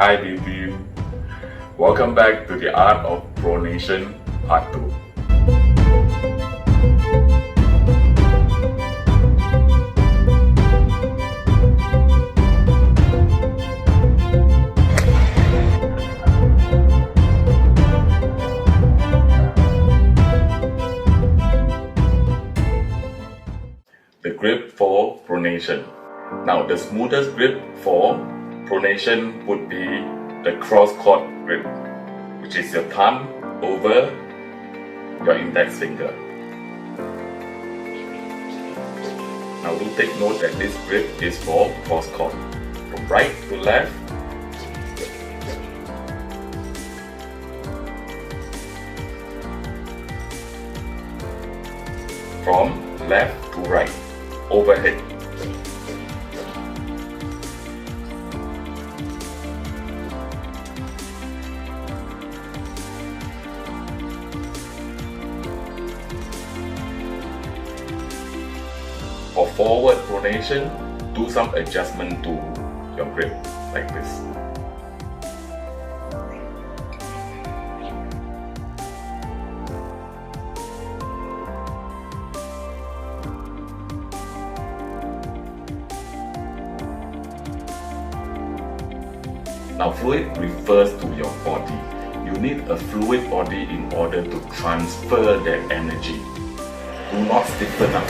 Hi BB, welcome back to the Art of Pronation Part 2. The grip for pronation. Now the smoothest grip for pronation would be the cross-court grip, which is your thumb over your index finger. Now do take note that this grip is for cross-court, from right to left. From left to right, overhead. For forward pronation, do some adjustment to your grip like this. Now fluid refers to your body. You need a fluid body in order to transfer that energy. Do not stiffen up.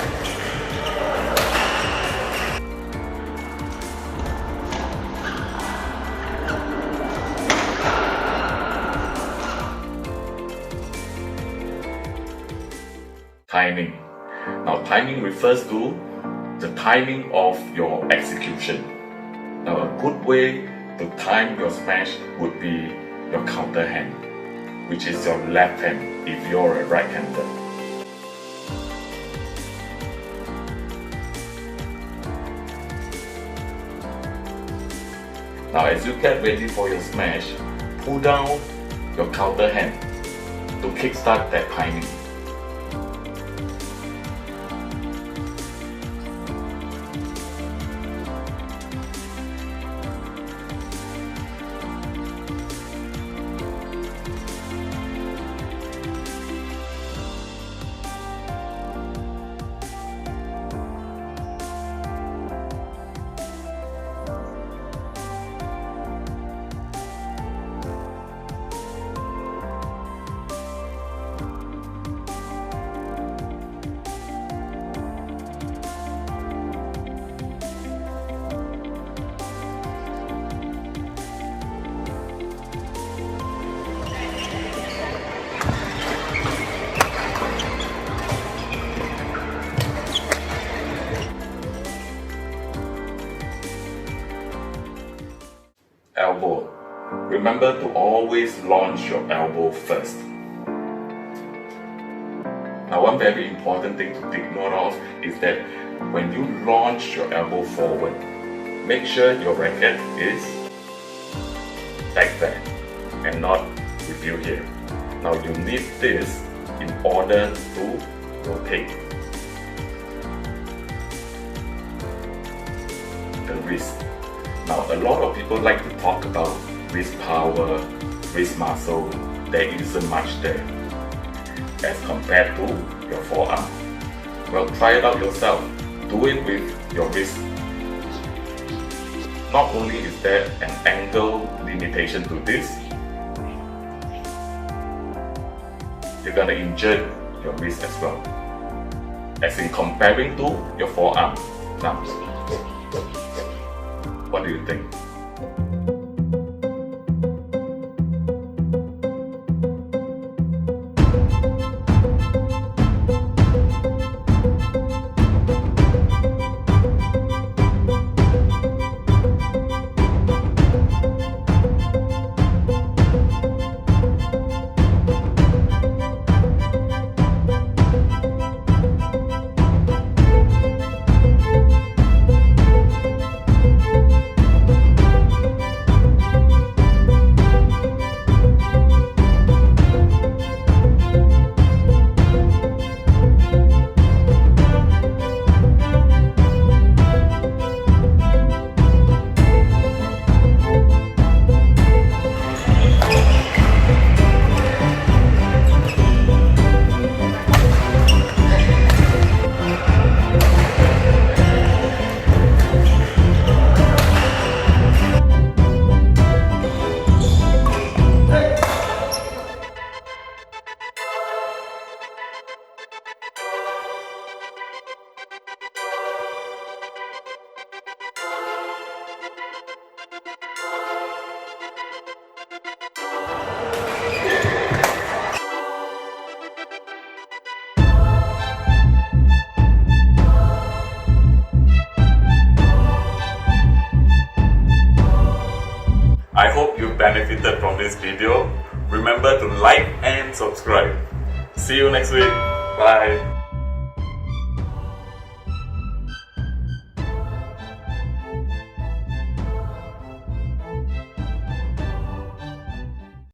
Timing. Now timing refers to the timing of your execution. Now a good way to time your smash would be your counter hand, which is your left hand if you're a right-hander. Now as you get ready for your smash, pull down your counter hand to kickstart that timing. Elbow. Remember to always launch your elbow first. Now one very important thing to take note of is that when you launch your elbow forward, make sure your racket is back there and not with you here. Now you need this in order to rotate the wrist. Now a lot of people like to talk about wrist power, wrist muscle. There isn't much there as compared to your forearm. Well, try it out yourself. Do it with your wrist. Not only is there an angle limitation to this, you're gonna injure your wrist as well, as in comparing to your forearm. Now, what do you think? benefited from this video, remember to like and subscribe. See you next week. Bye.